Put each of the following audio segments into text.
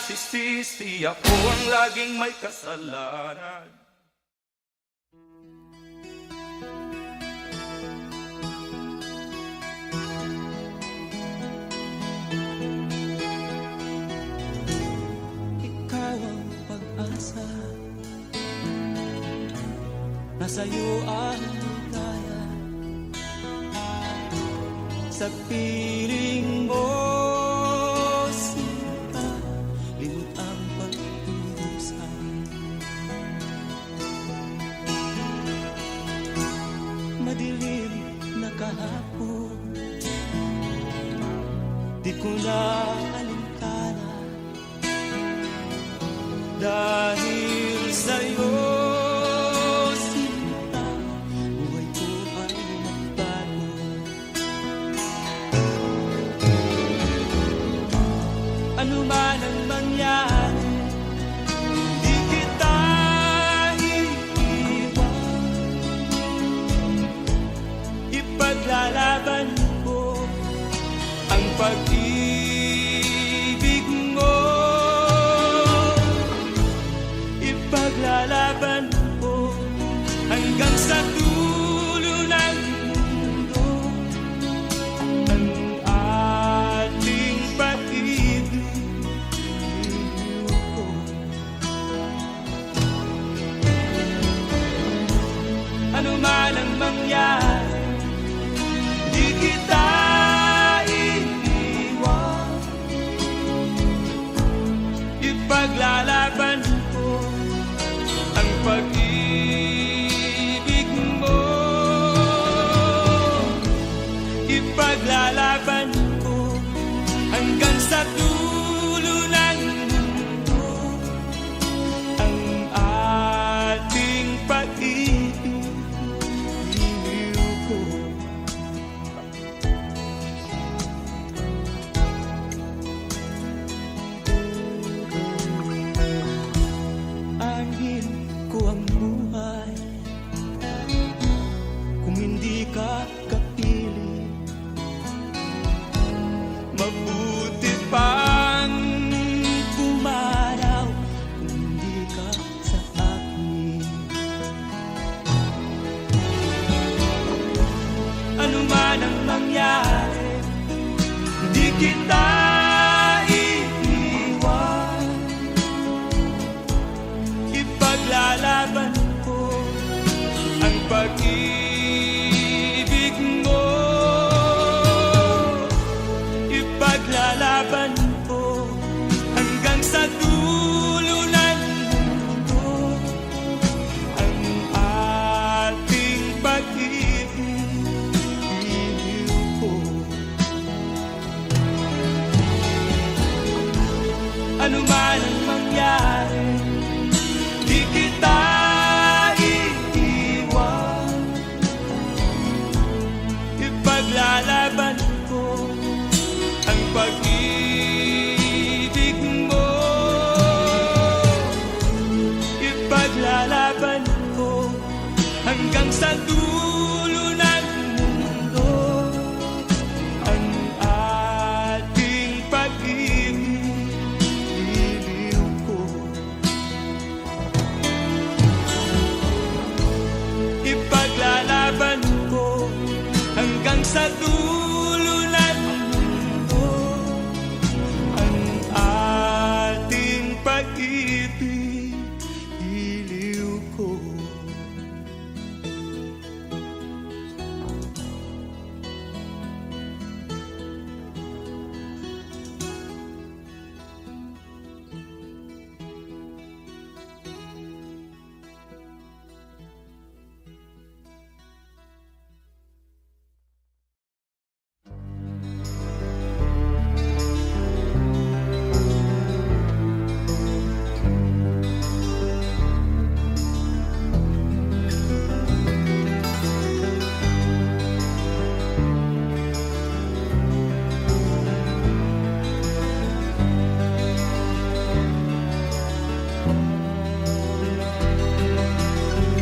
nasisisi, ako ang laging may kasalanan. Ikaw ang pag-asa, nasa'yo ang ligaya. Sa piling mo, sinta, limot ang pagdurusa. Madilim na kahapon, di ko na alintana, dahil sa'yo, sinta, buhay ko ay nagbago. Ano man ang mangyari, di kita iiwan. Ipaglalaban ko ang pag-ibig mo. Ipaglalaban ko hanggang sa dulo ng mundo ang ating pag-ibig. Ano man ang mangyari, di kita iiwan. Ipaglalaban ko ang pag-ibig mo. Ipaglalaban ko hanggang sa dulo ng mundo ang ating pag-ibig. Angin ko ang buhay, kung hindi ka kapiling. Mabuti pang pumaraw kung hindi ka sa akin. Ano man ang mangyari, di kita iiwan. Ipaglalaban ko ang pag-ibig mo. Ipaglalaban ko hanggang sa dulo ng mundo ang ating pag-ibig. Ko. Ano man ang mangyari, di kita iiwan. Ipaglalaban ko ang pag-ibig mo. Ipaglalaban ko hanggang sa dulo ng mundo ang ating pag-ibig. Iliw ko. Ipaglalaban ko hanggang sa dulo ng mundo ang ating pag-ibig. Iliw ko.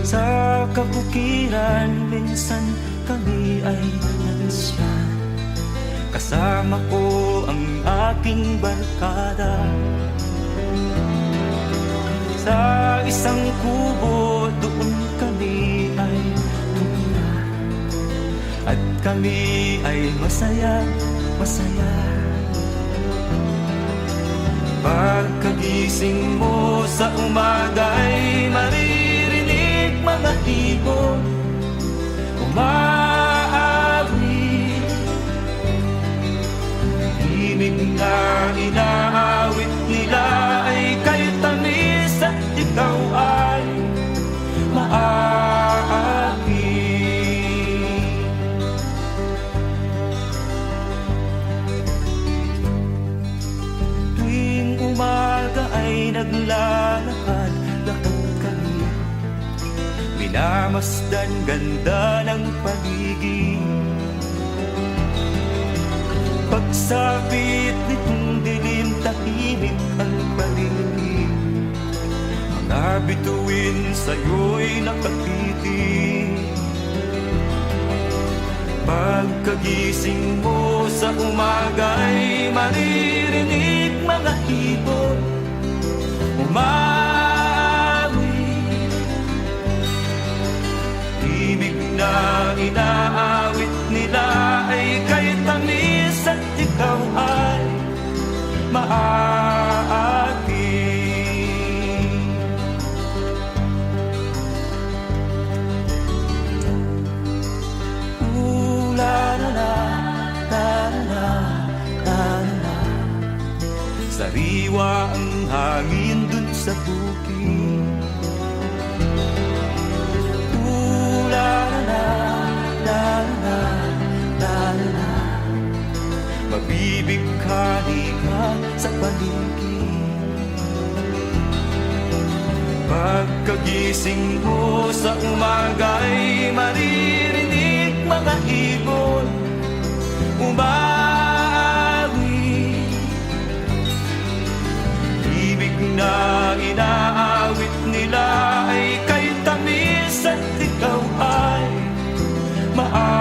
Sa kabukiran, minsan kami ay nalasyan. Kasama ko ang aking barkada. Sa isang kubo doon kami ay tumira, at kami ay masaya, masaya. Pagkagising mo sa umaga'y maririnig mga ibon umaawit. Himig na inaawit nila ay kay tamis at ikaw ay maaakit. Tuwing umaga ay naglalakad-lakad kami, minamasdan ganda ng paligid. Pagsapit nitong dilim, tahimik ang paligid. Mga bituin sa'yo'y nakatitig. Pagkagising mo sa umaga'y maririnig mga ibon umaawit. Himig na inaawit nila ay kay tamis at ikaw ay maaakit. Sariwa ang hangin dun sa bukid. La-la-la, mabibighani ka sa paligid. Pagkagising mo sa umaga'y maririnig mga ibon umaawit. Ibig na inaawit nila ay kay tamis at ikaw ay maaakit.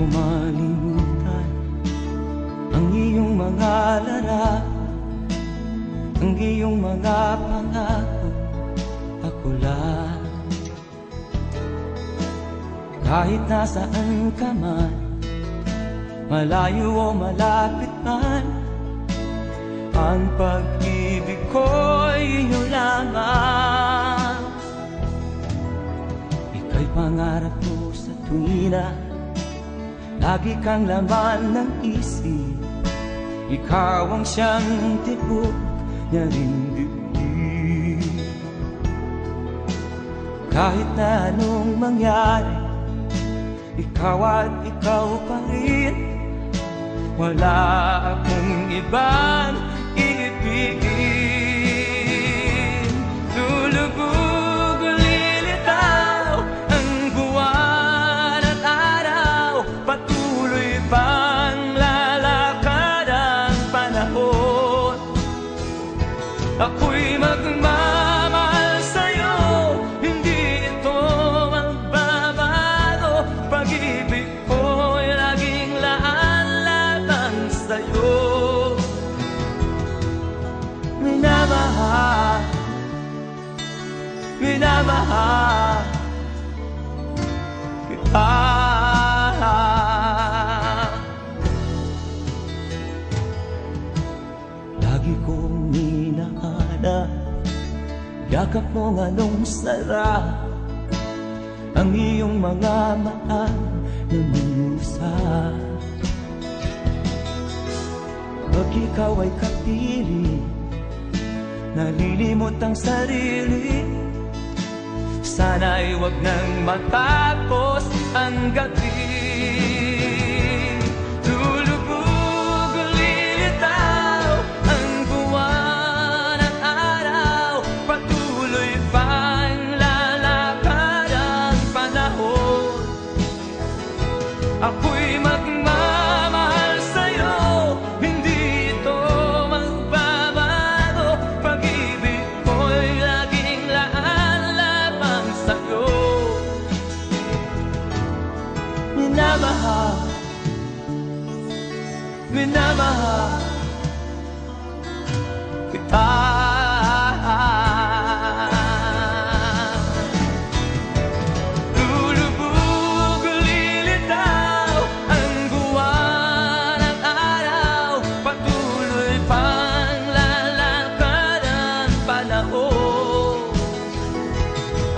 Malimutan ang iyong mga larawan, ang iyong mga pangako, ako lang. Kahit nasaan ka man, malayo o malapit man, ang pag-ibig ko'y iyo lamang. Ika'y pangarap ko sa tuwina, lagi kang laman ng isip. Ikaw ang siyang tibok niya rin dibdib. Kahit na anong mangyari, ikaw at ikaw pa rin. Wala akong ibang iibigin. Lulubog o lilitaw ang buwan at araw, patuloy pang lalakad ang panahon. Ako'y magmamahal sa'yo, hindi ito magbabago. Pag-ibig ko'y laging laan-laban sa'yo. Minamahal, minamahal kita. Lagi kong hinahanap yakap mong anong sarap, ang iyong mga mata na mangusap. Pag ikaw ay kapiling, nalilimot ang sarili. Sana'y wag nang matapos ang gabi. Lulubog, lilitaw ang buwan at araw. Patuloy pang lalakad ang panahon. Ako'y magmamahal sa'yo, hindi ito magbabago. Pag-ibig ko'y laging laan lamang sa'yo. Minamahal, minamahal kita. Lulubog, lilitaw ang buwan at araw. Patuloy pang lalakad ang panahon.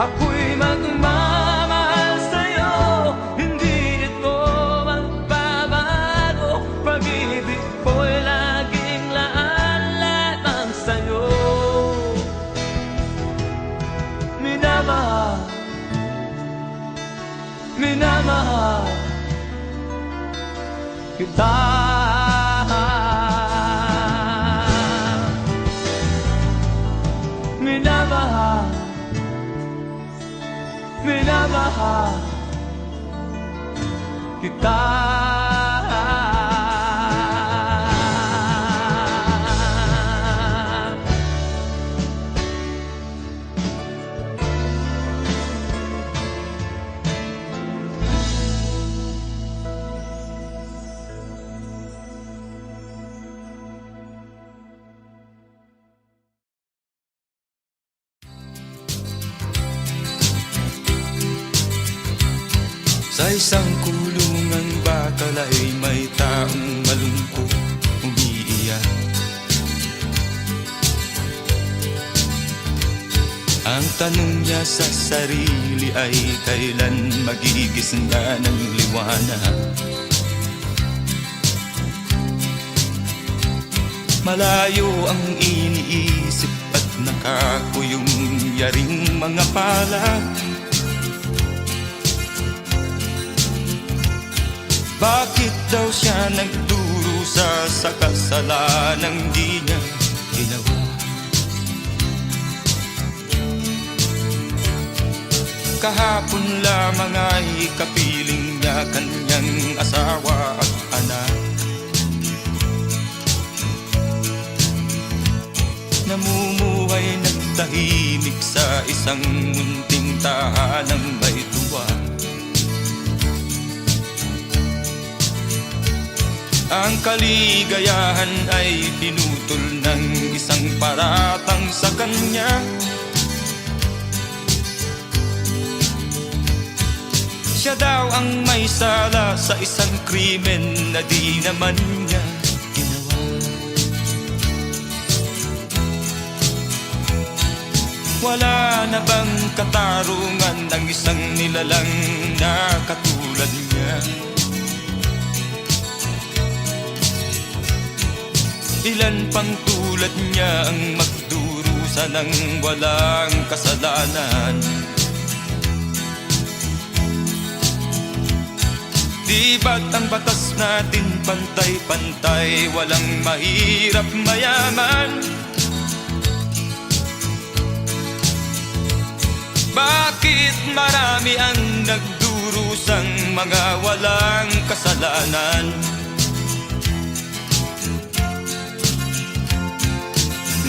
Ako'y magmamahal sa'yo, hindi ito magbabago. Pag-ibig ko'y laging laan lamang sa'yo. Minamahal, minamahal kita. Minamahal, minamahal kita. Sa isang kulungan bakal ay may taong malungkot umiiyak. Ang tanong niya sa sarili ay kailan magigising na ng liwanag. Malayo ang iniisip at nakakuyong yaring mga palad. Bakit daw siya nagdurusa sa kasalanang di niya ginawa? Kahapon lamang ay kapiling niya kanyang asawa at anak. Namumuhay ng tahimik sa isang munting tahanang may tuwa. Ang kaligayahan ay pinutol ng isang paratang sa kanya. Siya daw ang may sala sa isang krimen na di naman niya ginawa. Wala na bang katarungan ng isang nilalang na katulad niya? Ilan pang tulad niya ang magdurusa ng walang kasalanan? Di ba't ang batas natin pantay-pantay, walang mahirap mayaman? Bakit marami ang nagdurusang mga walang kasalanan?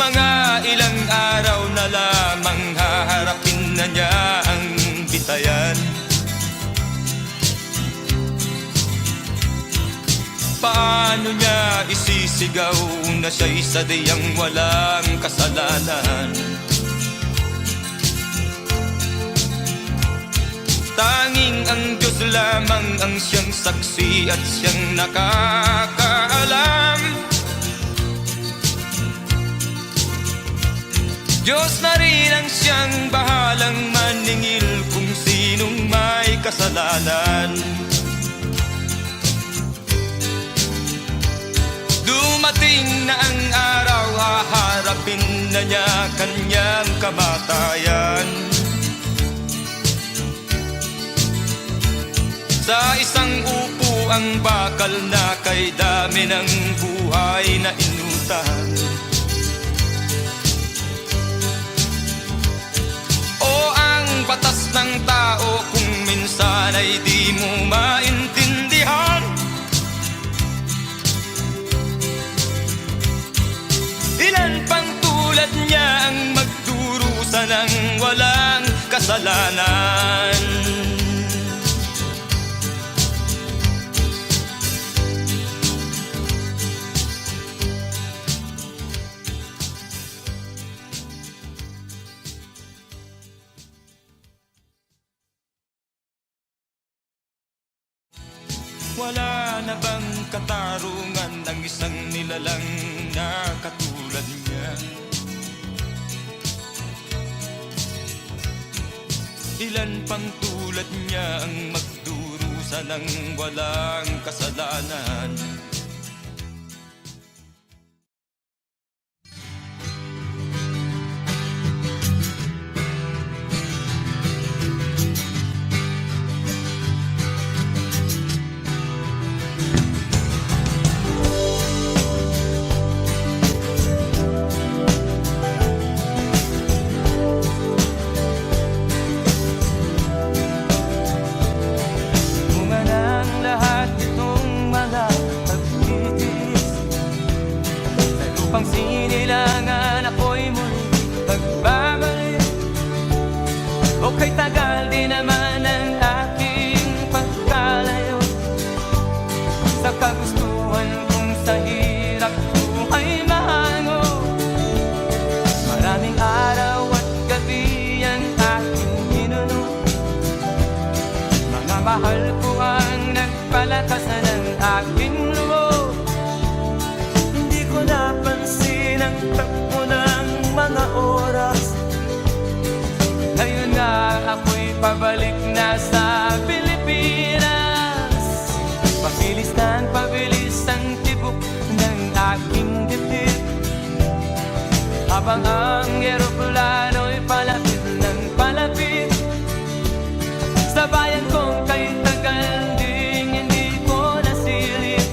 Mga ilang araw na lamang haharapin na niya ang bitayan. Paano niya isisigaw na siya'y sadyang walang kasalanan? Tanging ang Diyos lamang ang siyang saksi at siyang nakakaalam. Diyos na rin ang siyang bahalang maningil kung sinong may kasalanan. Dumating na ang araw, haharapin na niya kanyang kamatayan. Sa isang upo ang bakal na kay dami ng buhay na inutang. O ang batas ng tao kung minsan ay di mo maintindihan. Ilan pang tulad niya ang magdurusa ng walang kasalanan. Wala na bang katarungan ng isang nilalang na katulad niya? Ilan pang tulad niya ang magdurusa ng walang kasalanan? Pang sinilangan ako'y muli pagbabalik. O kay tagal din naman ang aking pagkalayo sa kagustuhan kong sa hirap buhay mahango. Maraming araw at gabi ang aking ginuno. Mga mahal ko ang nagpalakasan ng aking loob. Hindi ko napansin ang takbo ng mga oras. Ngayon nga ako'y pabalik na sa Pilipinas. Pabilis ang tibok ng aking dibdib, habang ang eroplano'y palapit ng palapit sa bayan kong kay tagal ding hindi ko nasilip.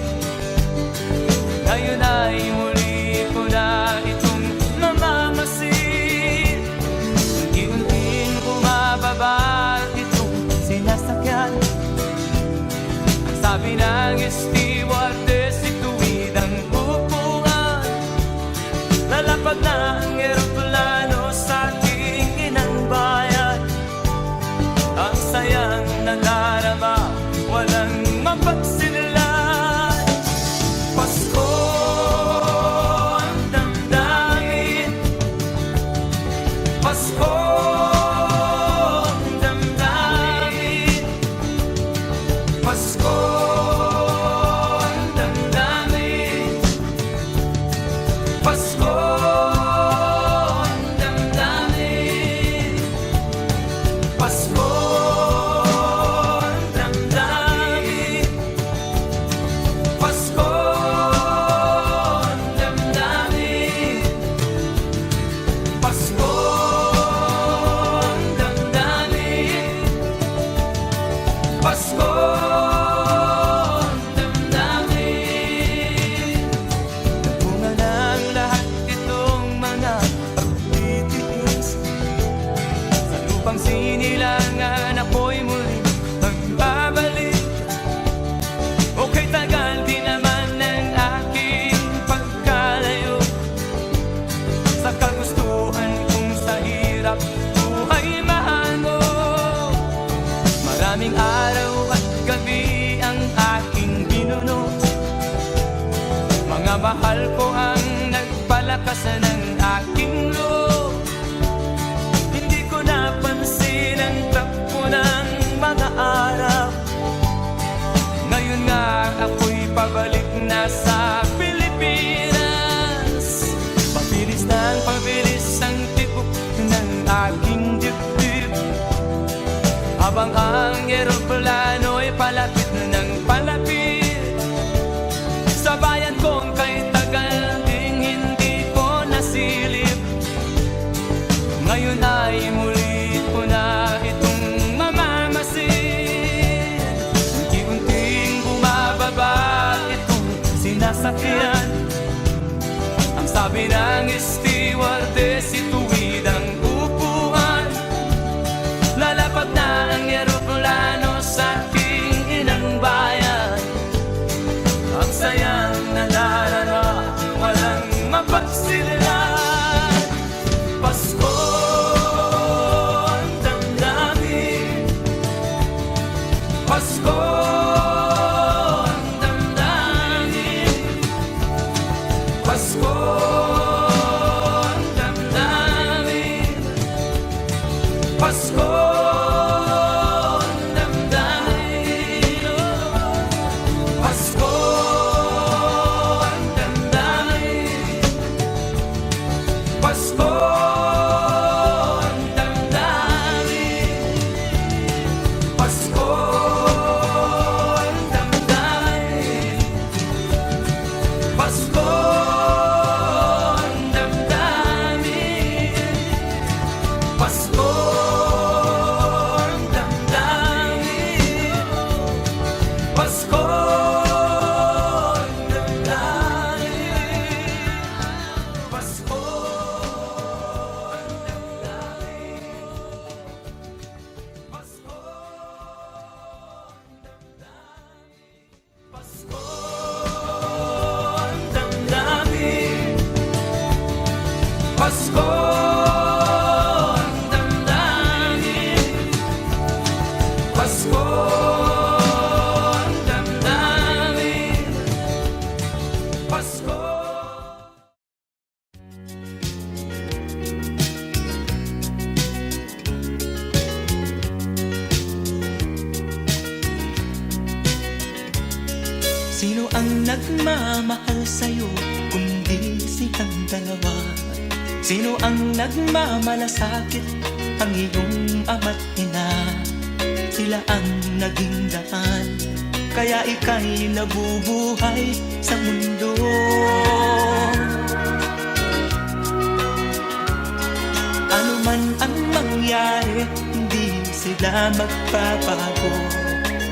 Ngayon ay muli ko na itong mamamasid. Unti-unting bumababa itong sinasakyan. Ang sabi ng stewardess, ituwid ang upuan. Lalapag na ang eroplano sa ating inang bayan. Ang sayang nadarama, walang mapagsinulan. Pasko ang damdamin, Pasko ang damdamin, Pasko ang damdamin, Pasko ang damdamin, Pasko ang damdamin, Pasko ang damdamin, Pasko ang damdamin, Pasko ang damdamin. Nagbunga ng lahat itong mga pagtitiis. Sa lupang sinilangan ako'y muli magbabalik. O kay tagal din naman ng aking pagkalayo sa kagustuhan kong sa hirap buhay mahango. Maraming araw at gabi ang aking binuno. Mga mahal ko ang nagpalakasan ng aking loob. Hindi ko napansin ang takbo ng mga araw. Ngayon nga ako'y pabalik na sa Pilipinas. Pabilis ang tibok ng aking dibdib, habang ang eroplano'y palapit ng palapit sa bayan kong kay tagal ding hindi ko nasilip. Sabi ng stewardess, ituwid ang upuan. Lalapag na ang eroplano sa aking inang bayan. Ang sayang nalarara, walang mapagsilan. Pasko ang damdamin, Pasko ang damdamin, Pasko ang damdamin, Pasko ang damdamin, Pasko ang damdamin, Pasko ang damdamin, Pasko ang damdamin, Pasko ang damdamin, Pasko ang damdamin, Pasko ang damdamin, Pasko ang damdamin, Pasko ang damdamin, Pasko ang damdamin, Pasko ang damdamin, Pasko. Sino ang nagmamahal sa'yo kundi silang dalawa? Sino ang nagmamalasakit, ang iyong ama't ina? Sila ang naging daan, kaya ika'y nabubuhay sa mundo. Ano man ang mangyari, hindi sila magbabago.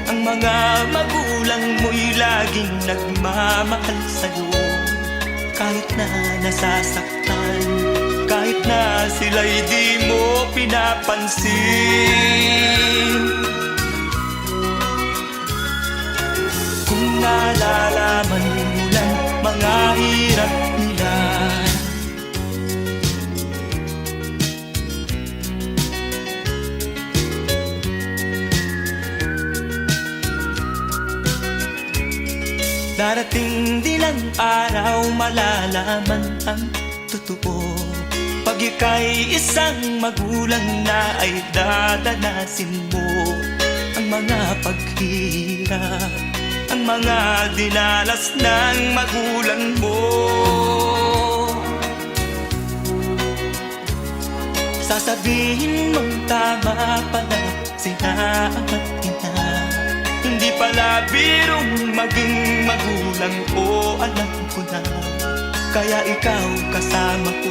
Ang mga magulang mo'y laging nagmamahal sa'yo. Kahit na nasasaktan, kahit na sila'y di mo pinapansin. Kung nalalaman mo lang mga hirap nila, darating din ang araw, malalaman ang totoo. Pag ika'y isang magulang na, ay dadanasin mo ang mga paghihirap, ang mga dinalas ng magulang mo. Sasabihin mong tama pala sila ama't ina. Hindi pala birong maging magulang ko, alam ko na. Kaya ikaw kasama ko,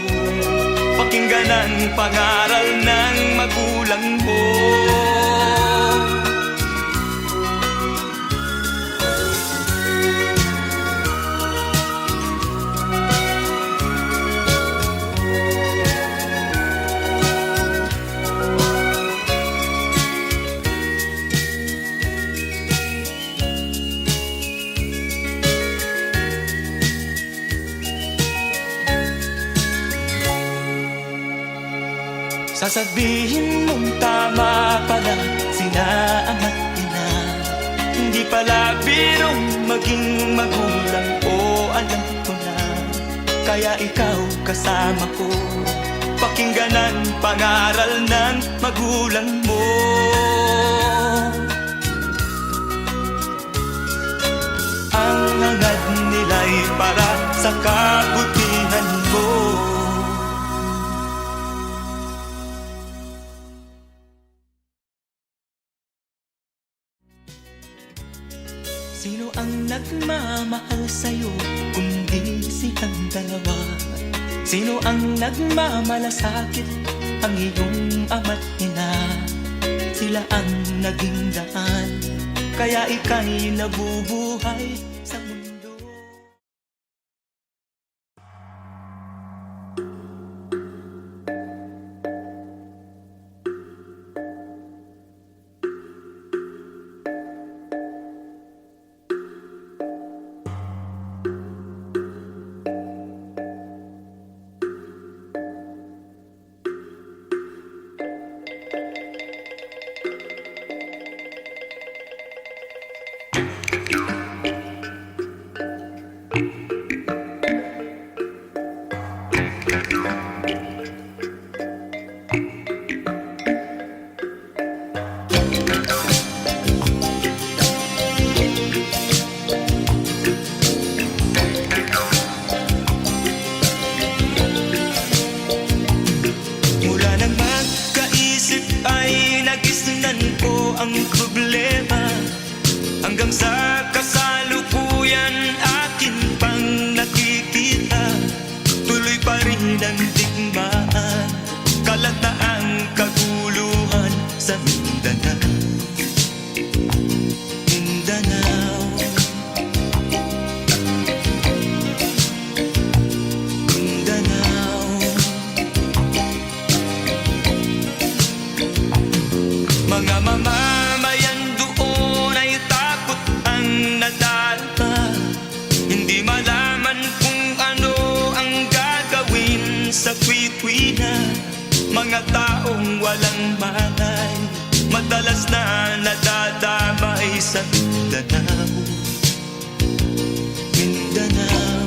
pakinggan ang pangaral ng magulang mo. Sasabihin mong tama pala sila ama't ina. Hindi pala birong maging magulang ko, alam ko na. Kaya ikaw kasama ko, pakinggan ang pangaral ng magulang mo. Ang hangad nila'y para sa kabutihan mo. Sino ang nagmamahal sa'yo kundi silang dalawa? Sino ang nagmamalasakit, ang iyong ama't ina? Sila ang naging daan, kaya ika'y nabubuhay sa mundo. ang problema. Hanggang sa kasalukuyan akin pang nakikita, tuloy pa rin ang digmaan, kalataang kaguluhan sa Mindanao. Mindanao, Mindanao. Mga mamamayan doon ay takot ang nadalpa, hindi malaman kung ano ang gagawin sa tuwi-tuwi na. Mga taong walang malay, madalas na nadadamay sa Mindanao. Mindanao,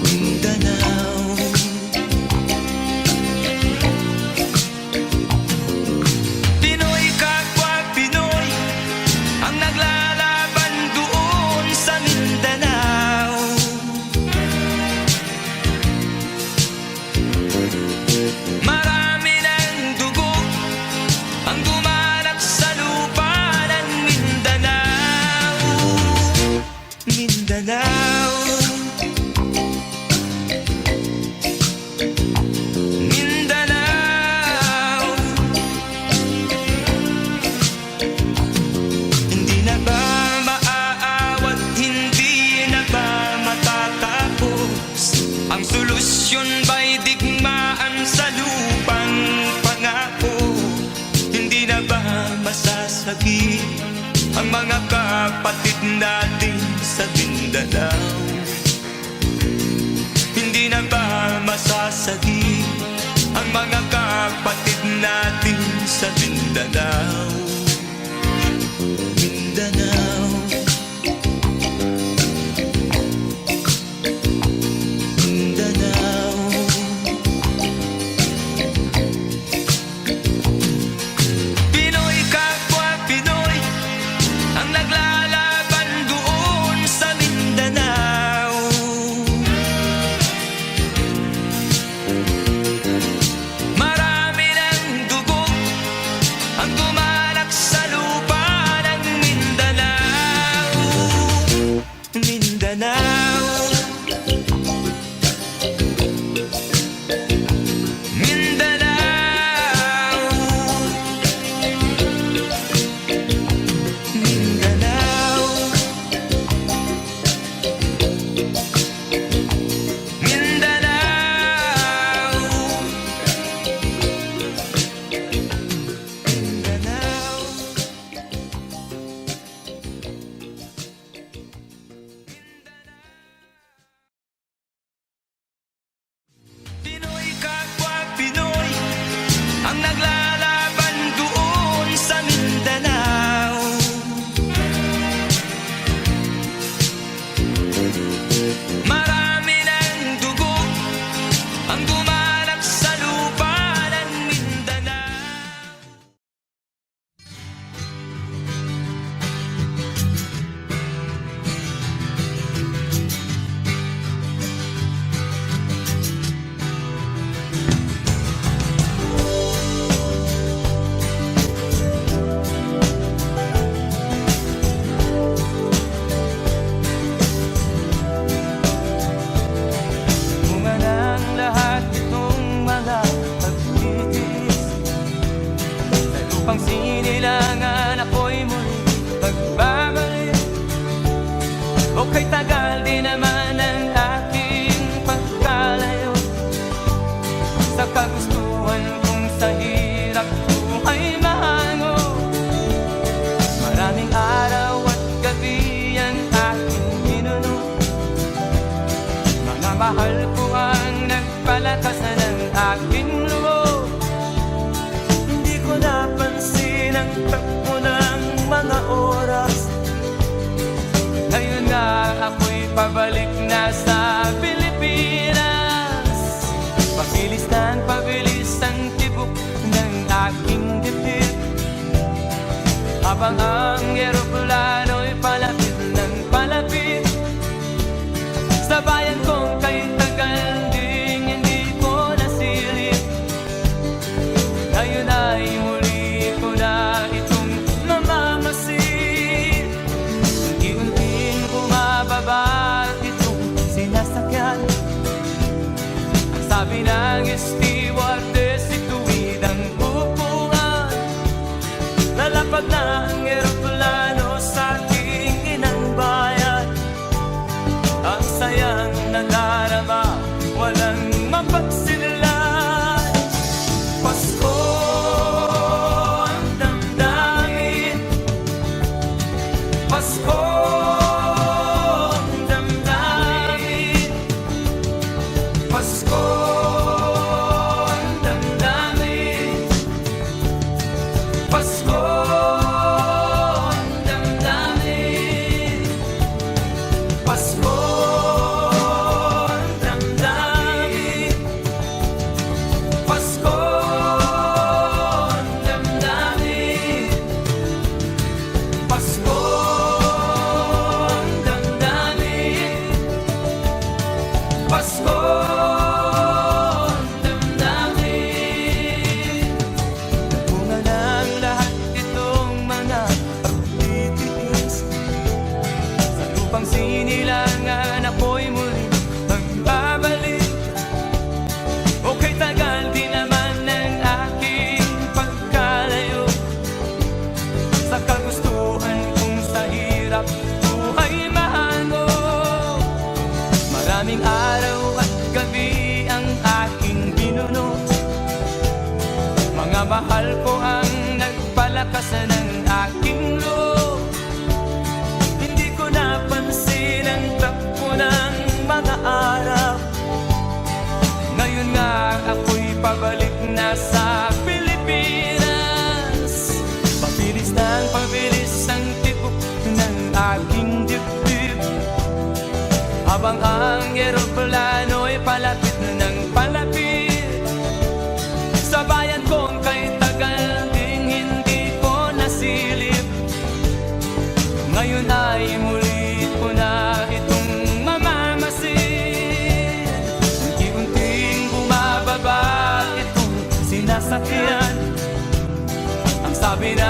Mindanao. Pinoy kapwa Pinoy ang naglalaban doon sa Mindanao. Marami ng dugo ang dumalak sa lupa ng Mindanao. Mindanao, Mindanao. Hindi na ba maaawat, hindi na ba matatapos? Ang solusyon ba'y digmaan sa lupang pangako? Hindi na ba masasagi ang mga kapatid natin sa Mindanao? Hindi na ba masasagi ang mga kapatid natin sa Mindanao? Mindanao, Mindanao. Pinoy kapwa Pinoy ang naglalaban doon sa Mindanao. Marami ng dugo ang dumalak sa lupa ng Mindanao. Mindanao, Mindanao. Mindanao, Mindanao. Mindanao. Pinoy kapwa Pinoy ang naglalaban doon sa Mindanao. Marami ng dugo ang dumalak sa lupa ng Mindanao. Bunga ng lahat itong mga pagtitiis, sa lupang sinilangan ako'y muli magbabalik. O kay tagal din naman ang aking pagkalayo sa kagustuhan kong sa hirap buhay mahango. Maraming araw at gabi ang aking minuno, mga mahal ko ang nagpalakasan ng aking loob. Hindi ko napansin ang takbo ng mga oras. Ngayon nga ako'y pabalik na sa Pilipinas. Pabilis ng pabilis ang tibok ng aking dibdib, habang ang eroplano'y palapit ng palapit sa bayan kong kay tagal ding hindi ko nasilip. pagmamahal ko ang nagpalakas ng aking loob. Hindi ko napansin ang takbo ng mga araw. Ngayon nga ako'y pabalik na sa Pilipinas. Pabilis ang tibok ng aking dibdib, habang ang eroplano'y palapit ng palapit sa bayan kong kay tagal ding hindi ko nasilip. Ngayon ay muli ko na itong mamamasid. Unti-unting bumababa itong sinasakyan. Ang sabi na